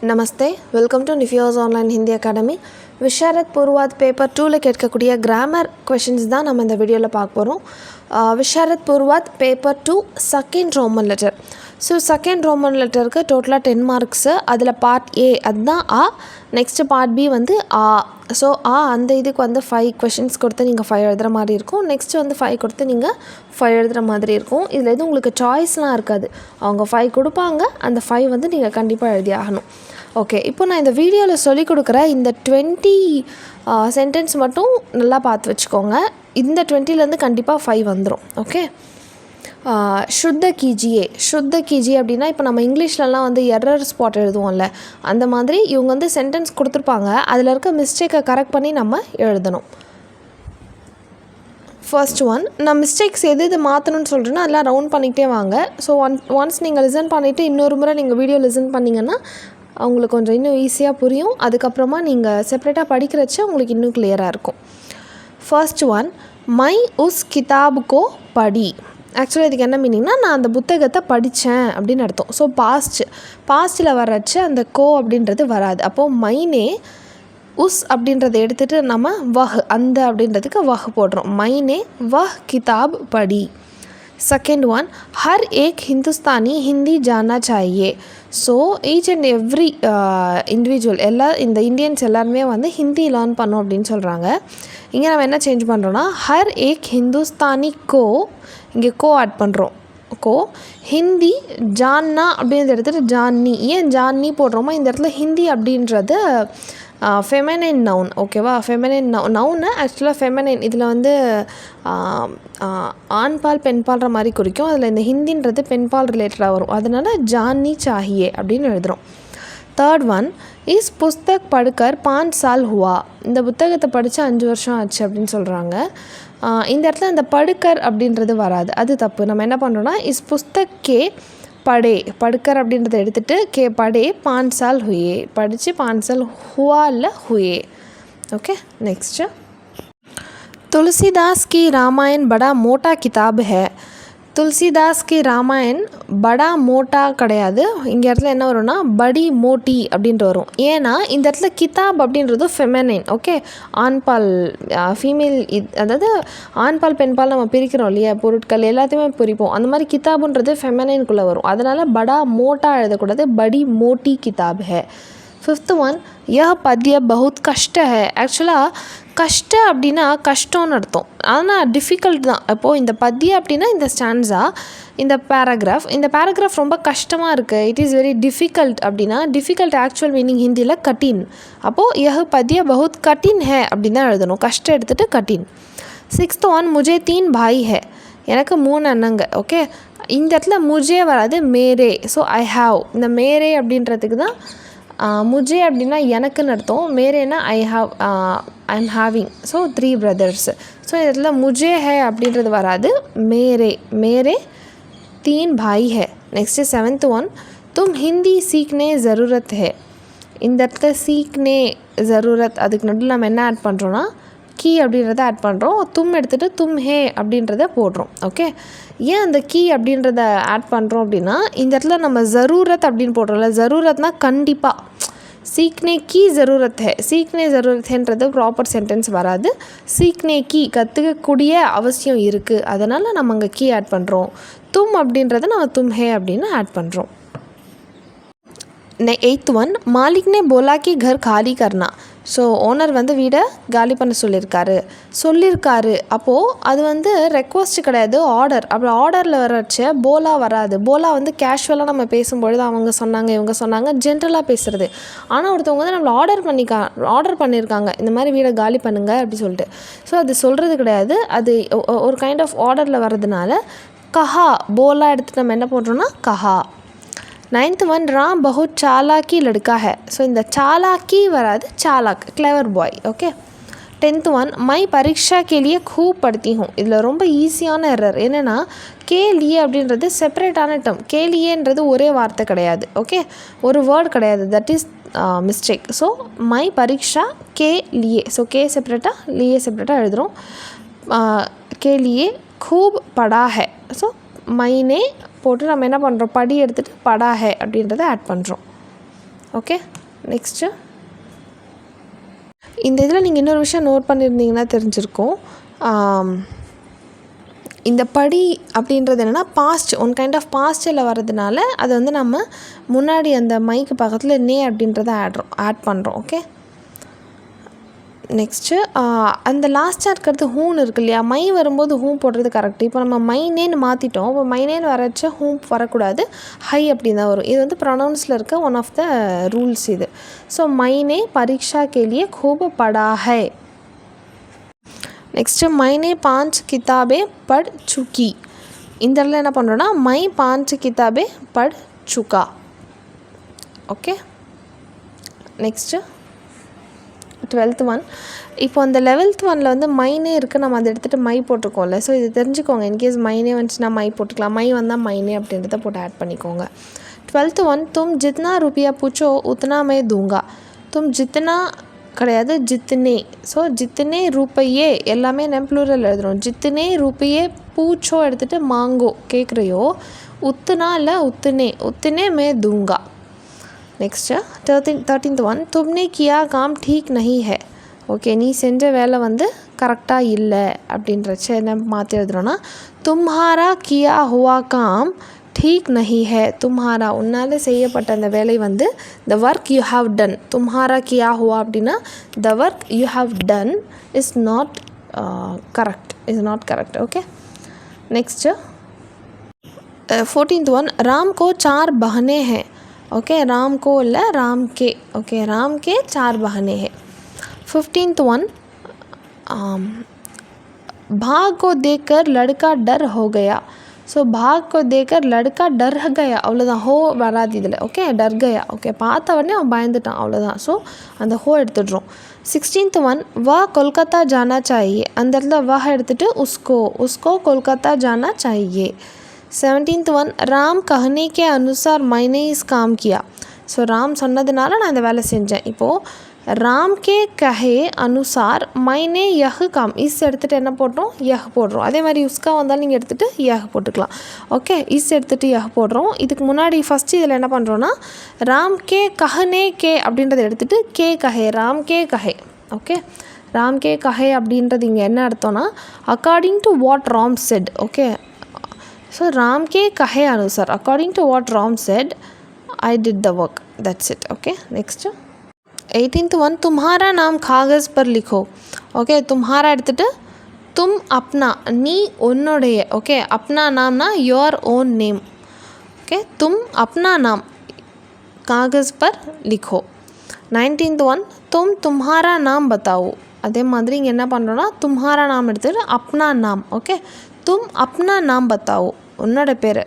नमस्ते welcome to NIFIAS online Hindi academy Visharad Purvardh paper 2 கேட்கக்கூடிய grammar questions தான் நம்ம இந்த வீடியோல பார்க்க போறோம். Visharad Purvardh paper 2 second Roman letter. So second Roman லெட்டருக்கு டோட்டலாக 10 மார்க்ஸு. அதில் பார்ட் ஏ அதுதான் ஆ, நெக்ஸ்ட்டு பார்ட் பி வந்து ஆ. ஸோ அந்த இதுக்கு வந்து 5 கொஷின்ஸ் கொடுத்து நீங்கள் 5 எழுதுகிற மாதிரி இருக்கும். நெக்ஸ்ட்டு வந்து 5 கொடுத்து நீங்கள் 5 எழுதுகிற மாதிரி இருக்கும். இதில் எதுவும் உங்களுக்கு சாய்ஸ்லாம் இருக்காது. அவங்க 5 கொடுப்பாங்க, அந்த 5 வந்து நீங்கள் கண்டிப்பாக எழுதி ஆகணும். ஓகே, இப்போ நான் இந்த வீடியோவில் சொல்லிக் கொடுக்குற இந்த 20 சென்டென்ஸ் மட்டும் நல்லா பார்த்து வச்சுக்கோங்க. இந்த 20லேருந்து கண்டிப்பாக 5 வந்துடும். ஓகே, शुद्ध कीजिए அப்படின்னா இப்போ நம்ம இங்கிலீஷ்லலாம் வந்து எரர் ஸ்பாட் எழுதுவோம்ல, அந்த மாதிரி இவங்க வந்து சென்டென்ஸ் கொடுத்துருப்பாங்க, அதில் இருக்க மிஸ்டேக்கை கரெக்ட் பண்ணி நம்ம எழுதணும். ஃபர்ஸ்ட் ஒன், நான் மிஸ்டேக்ஸ் எது மாற்றணும்னு சொல்கிறேன்னா அதெல்லாம் ரவுண்ட் பண்ணிக்கிட்டே வாங்க. ஸோ ஒன்ஸ் நீங்கள் லிசன் பண்ணிவிட்டு இன்னொரு முறை நீங்கள் வீடியோ லிசன் பண்ணிங்கன்னா அவங்களுக்கு கொஞ்சம் இன்னும் ஈஸியாக புரியும். அதுக்கப்புறமா நீங்கள் செப்ரேட்டாக படிக்கிறச்ச உங்களுக்கு இன்னும் கிளியராக இருக்கும். ஃபர்ஸ்ட் ஒன், மை உஸ் கிதாபுக்கோ படி. ஆக்சுவலாக இதுக்கு என்ன மீனிங்னா, நான் அந்த புத்தகத்தை படித்தேன் அப்படின்னு அர்த்தம். ஸோ பாஸ்ட்டில் வர்றச்சு அந்த கோ அப்படின்றது வராது. அப்போது மைனே உஸ் அப்படின்றத எடுத்துகிட்டு நம்ம வஹ் அந்த அப்படின்றதுக்கு வஹ் போடுறோம். மைனே வஹ் கிதாப் படி. செகண்ட் ஒன், ஹர் ஏக் ஹிந்துஸ்தானி ஹிந்தி ஜானா சாயே. So each and every individual இந்த இந்தியன்ஸ் எல்லாருமே வந்து ஹிந்தி லேர்ன் பண்ணோம் அப்படின்னு சொல்கிறாங்க. இங்கே நம்ம என்ன சேஞ்ச் பண்ணுறோன்னா, ஹர் ஏக் ஹிந்துஸ்தானி கோ, இங்கே கோ ஆட் பண்ணுறோம். கோ ஹிந்தி ஜான்னா அப்படின்றத எடுத்துகிட்டு ஜான்னி. ஏன் ஜான்னி போடுறோமோ, இந்த இடத்துல ஹிந்தி அப்படின்றது ஃபெமினைன் நவுன். ஓகேவா, ஃபெமினைன் நவுன்னு ஆக்சுவலாக ஃபெமினைன் இதில் வந்து ஆண்பால் பெண்பால்ற மாதிரி குறிக்கும். அதில் இந்த ஹிந்தின்றது பெண்பால் ரிலேட்டடாக வரும். அதனால் ஜான்னி சாஹியே அப்படின்னு எழுதுகிறோம். தேர்ட் ஒன், இஸ் புஸ்தக் படுக்கர் 5 சால் ஹுவா. இந்த புத்தகத்தை படித்து 5 வருஷம் ஆச்சு அப்படின்னு சொல்கிறாங்க. இந்த இடத்துல இந்த படுக்கர் அப்படின்றது வராது, அது தப்பு. நம்ம என்ன பண்ணுறோன்னா, இஸ் புஸ்தக் கே படே, படுக்கர் அப்படின்றத எடுத்துகிட்டு கே படே 5 साल हुए, படித்து 5 साल हुआ இல்லை हुए. ओके, नेक्स्ट, तुलसीदास की रामायण बड़ा मोटा किताब है. तुलसीदास की रामायण बड़ा मोटा கிடையாது. இங்கே இடத்துல என்ன வரும்னா படி மோட்டி அப்படின்ட்டு வரும். ஏன்னா இந்த இடத்துல கிதாப் அப்படின்றது ஃபெமினைன். ஓகே, ஆண்பால் ஃபீமேல், அதாவது ஆண்பால் பெண்பால் நம்ம பிரிக்கிறோம் இல்லையா, பொருட்கள் எல்லாத்தையுமே பிரிப்போம். அந்த மாதிரி கிதாபுன்றது ஃபெமினைனுக்குள்ளே வரும். அதனால் படா மோட்டா எழுதக்கூடாது, படி மோட்டி கிதாப் ஹே. ஃபிஃப்த் ஒன், யஹ் பத்ய பஹுத் கஷ்ட ஹே. ஆக்சுவலாக கஷ்ட அப்படின்னா கஷ்டம்னு அர்த்தம், ஆனால் டிஃபிகல்ட் தான். அப்போது இந்த பத்ய அப்படின்னா இந்த ஸ்டான்ஸா, இந்த பேராகிராஃப் ரொம்ப கஷ்டமாக இருக்குது, இட் இஸ் வெரி டிஃபிகல்ட் அப்படின்னா, டிஃபிகல்ட் ஆக்சுவல் மீனிங் ஹிந்தியில் கட்டின். அப்போது யஹ் பத்ய பஹுத் கட்டின் ஹே அப்படின்னு தான் எழுதணும், கஷ்டம் எடுத்துகிட்டு கட்டின். சிக்ஸ்த் ஒன், முஜே 3 பாய் ஹே. எனக்கு 3 அண்ணங்க. ஓகே, இந்த இடத்துல முஜே வராது, மேரே. ஸோ ஐ ஹாவ், இந்த மேரே அப்படின்றதுக்கு தான் முஜே அப்படின்னா எனக்குன்னு அர்த்தம், மேரேனா I am having. So 3 brothers. So இதில் முஜே ஹே அப்படின்றது வராது, மேரே 3 பாய் ஹே. நெக்ஸ்ட்டு 7th ஒன், தும் ஹிந்தி சீக்னே ஜரூரத் ஹே. இந்த இடத்துல சீக்னே ஜரூரத், அதுக்கு நடுவில் நம்ம என்ன ஆட் பண்ணுறோன்னா கீ அப்படின்றத ஆட் பண்ணுறோம். தும் எடுத்துகிட்டு தும் ஹே அப்படின்றத போடுறோம். ஓகே, ஏன் அந்த கீ அப்படின்றத ஆட் பண்ணுறோம் அப்படின்னா, இந்த இடத்துல நம்ம ஜரூரத் அப்படின்னு போடுறோம்ல, ஜரூரத்னால் கண்டிப்பாக, சீக்னே கீ ஜரூரத் ஹே, சீக்னே ஜரூரத் ஹேன்றது ப்ராப்பர் சென்டென்ஸ் வராது. சீக்னே கீ கற்றுக்கக்கூடிய அவசியம் இருக்குது, அதனால் நம்ம அங்கே கீ ஆட் பண்ணுறோம். தும் அப்படின்றத நம்ம தும் ஹே அப்படின்னு ஆட் பண்ணுறோம். 8th ஒன், மாலிக் நே போலா கி घर खाली करना. ஸோ ஓனர் வந்து வீடை காலி பண்ண சொல்லியிருக்காரு. அப்போது அது வந்து ரெக்வஸ்ட் கிடையாது, ஆர்டர். அப்படி ஆர்டரில் வரச்ச போலா வராது. போலா வந்து கேஷுவலாக நம்ம பேசும்பொழுது அவங்க சொன்னாங்க இவங்க சொன்னாங்க ஜென்ரலாக பேசுகிறது. ஆனால் ஒருத்தவங்க வந்து நம்மளை ஆர்டர் பண்ணியிருக்காங்க, இந்த மாதிரி வீடை காலி பண்ணுங்க அப்படி சொல்லிட்டு. ஸோ அது சொல்கிறது கிடையாது, அது ஒரு கைண்ட் ஆஃப் ஆர்டரில் வர்றதுனால கஹா, போலா எடுத்துகிட்டு நம்ம என்ன பண்ணுறோன்னா கஹா. 9th ஒன், ராம் பஹுத் சாலாக்கி லடுக்கா ஹே. ஸோ இந்த சாலாக்கி வராது, சாலாக், clever boy. Okay. 10th one, மை பரீட்சா கேலியே खूब पढ़ती हूँ. இதில் ரொம்ப ஈஸியான எரர் என்னென்னா, கேலியே அப்படின்றது செப்பரேட்டான டேர்ம், கேலியேன்றது ஒரே வார்த்தை கிடையாது. ஓகே, ஒரு வேர்டு கிடையாது, தட் இஸ் மிஸ்டேக். ஸோ மை பரீட்சா கே லியே, ஸோ கே செப்பரேட்டாக லியே செப்பரேட்டாக எழுதுகிறோம். கேலியே खूब पढ़ा है. ஸோ மைனே போட்டு நம்ம என்ன பண்ணுறோம், படி எடுத்துகிட்டு படா ஹே அப்படின்றத ஆட் பண்ணுறோம். ஓகே. நெக்ஸ்ட்டு இந்த இதில் நீங்கள் இன்னொரு விஷயம் நோட் பண்ணியிருந்தீங்கன்னா தெரிஞ்சிருக்கும். இந்த படி அப்படின்றது என்னென்னா பாஸ்ட், ஒன் கைண்ட் ஆஃப் பாஸ்ட்டில் வர்றதுனால அது வந்து நம்ம முன்னாடி அந்த மைக்கு பக்கத்தில் நே அப்படின்றத ஆட் பண்ணுறோம். ஓகே. நெக்ஸ்ட்டு அந்த லாஸ்ட்டாக இருக்கிறது ஹூன் இருக்கு இல்லையா, மை வரும்போது ஹூம் போடுறது கரெக்டு. இப்போ நம்ம மைனேன்னு மாற்றிட்டோம். இப்போ மைனேன்னு வரச்ச ஹூம் வரக்கூடாது, ஹை அப்படி தான் வரும். இது வந்து ப்ரொனவுன்ஸில் இருக்க ஒன் ஆஃப் த ரூல்ஸ் இது. ஸோ மைனே பரீட்சா கேலியே खूब पढ़ा है. நெக்ஸ்ட்டு மைனே 5 கிதாபே பढ़ चुकी. இந்த இடத்துல என்ன பண்ணுறோன்னா மை 5 கிதாபே பढ़ चुका. ஓகே. Next 12th one. இப்போ அந்த 11th ஒனில் வந்து மைனே இருக்குது, நம்ம அதை எடுத்துகிட்டு மை போட்டிருக்கோம்ல. ஸோ இது தெரிஞ்சுக்கோங்க. இன்கேஸ் மைனே வந்துச்சுன்னா மை போட்டுக்கலாம், மை வந்தால் மைனே அப்படின்றத போட்டு ஆட் பண்ணிக்கோங்க. 12th one. தும் ஜித்னா ரூபியா பூச்சோ உத்னா மே தூங்கா. தும் ஜித்னா கிடையாது, ஜித்னே. ஸோ ஜித்னே ரூபையே எல்லாமே நம்ம ப்ளூரல் எழுதுகிறோம். ஜித்னே ரூபையே பூச்சோ எடுத்துகிட்டு மாங்கோ கேட்குறையோ, உத்துனா இல்லை உத்துனே, உத்துனே மே தூங்கா. Next 13th one. தும்னே கியா காம் டீக் நஹி ஹே. ஓகே, நீ செஞ்ச வேலை வந்து கரெக்டாக இல்லை அப்படின்றச்ச என்ன மாற்றி எழுதுகிறோன்னா தும்ஹாரா கியா ஹுவா காம் டீக் நஹி ஹே. தும்ஹாரா உன்னால் செய்யப்பட்ட அந்த வேலை வந்து the work you have done. தும்ஹாரா கியா ஹுவா அப்படின்னா the work you have done is not correct. Okay. Next 14th one. Ram கோ 4 பஹனே ஹே. ओके, राम को இல்லை राम के. ओके, राम के 4 बहनें हैं. 15th one. भाग को देखकर लड़का डर हो गया. ஸோ भाग को देखकर लड़का डर गया அவ்வளோதான், ஹோ வராது இதில். ஓகே, डर गया. ஓகே, பார்த்த உடனே அவன் பயந்துட்டான், அவ்வளோதான். ஸோ அந்த ஹோ எடுத்துடுறோம். 16th one. வா கொல்கத்தா ஜானா சாஹியே. அந்த இடத்துல வா எடுத்துகிட்டு உஸ்கோ கொல்கத்தா ஜானா சாஹியே. 17th one. ராம் कहने के अनुसार मैंने इस काम किया. ஸோ ராம் சொன்னதுனால நான் இந்த வேலை செஞ்சேன். இப்போது ராம் கே கஹே அனுசார் மைனே யஹ் காம். இஸ் எடுத்துகிட்டு என்ன போடுறோம், யஹ் போடுறோம். அதே மாதிரி உஸ்கா வந்தாலும் நீங்கள் எடுத்துகிட்டு யஹ் போட்டுக்கலாம். ஓகே, இஸ் எடுத்துகிட்டு யஹ் போடுறோம். இதுக்கு முன்னாடி ஃபஸ்ட்டு இதில் என்ன பண்ணுறோன்னா ராம் கே கஹனே கே அப்படின்றத எடுத்துகிட்டு கே கஹே, ராம் கே கஹே. ஓகே, ராம் கே கஹே அப்படின்றது இங்கே என்ன அர்த்தம்னா according to what Ram said. Okay, so Ram ke kahe anusar, according to what Ram said, I did the work. That's it. Okay, next 18th one. तुम्हारा नाम कागज़ पर लिखो. Okay, तुम्हारा எடுத்துட்டு तुम अपना, நீ உன்னுடைய. ஓகே, अपना नामना your own name. Okay, तुम अपना नाम कागज़ पर लिखो. 19th one. तुम तुम्हारा नाम बताओ. அதே மாதிரி இங்கே என்ன பண்ணுறோன்னா तुम्हारा नाम எடுத்துட்டு अपना नाम. ஓகே, तुम अपना नाम बताओ, उन्नोட பேர்.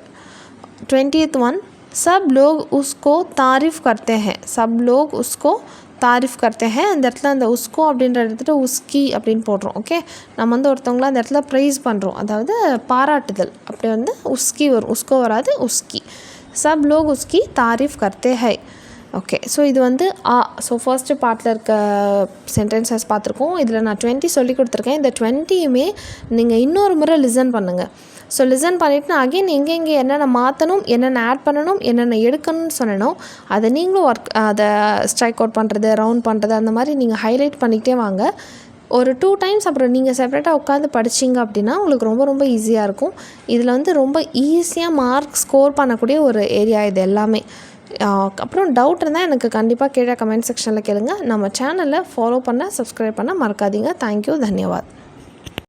20th one. सब लोग उसको तारीफ़ करते हैं. सब लोग उसको तारीफ़ करते हैं. அந்த இடத்துல அந்த உஸ்கோ அப்படின்ற எடுத்துகிட்டு உஸ்கி அப்படின்னு போடுறோம். ஓகே, நம்ம வந்து ஒருத்தவங்கள அந்த இடத்துல ப்ரைஸ் பண்ணுறோம், அதாவது பாராட்டுதல். அப்படி வந்து உஸ்கி வரும், உஸ்கோ வராது, உஸ்கி. सब लोग उसकी तारीफ़ करते हैं. ஓகே, ஸோ இது வந்து ஸோ ஃபர்ஸ்ட்டு பார்ட்டில் இருக்க சென்டென்சஸ் பார்த்துருக்கோம். இதில் நான் 20 சொல்லி கொடுத்துருக்கேன். இந்த 20யுமே நீங்கள் இன்னொரு முறை லிசன் பண்ணுங்கள். ஸோ லிசன் பண்ணிவிட்டு நான் அகெயின் எங்கெங்கே என்னென்ன மாற்றணும், என்னென்ன ஆட் பண்ணணும், என்னென்ன எடுக்கணும்னு சொன்னனோ அதை நீங்களும் அதை ஸ்ட்ரைக் அவுட் பண்ணுறது, ரவுண்ட் பண்ணுறது, அந்த மாதிரி நீங்கள் ஹைலைட் பண்ணிக்கிட்டே வாங்க. ஒரு 2 டைம்ஸ் அப்புறம் நீங்கள் செப்பரேட்டாக உட்காந்து படிச்சிங்க அப்படின்னா உங்களுக்கு ரொம்ப ரொம்ப ஈஸியாக இருக்கும். இதில் வந்து ரொம்ப ஈஸியாக மார்க் ஸ்கோர் பண்ணக்கூடிய ஒரு ஏரியா இது எல்லாமே. அப்புறம் டவுட் இருந்தால் எனக்கு கண்டிப்பாக கீழே கமெண்ட் செக்ஷனில் கேளுங்க. நம்ம சேனலை ஃபாலோ பண்ண, சப்ஸ்கிரைப் பண்ண மறக்காதீங்க. தேங்க்யூ, தன்யவாத்.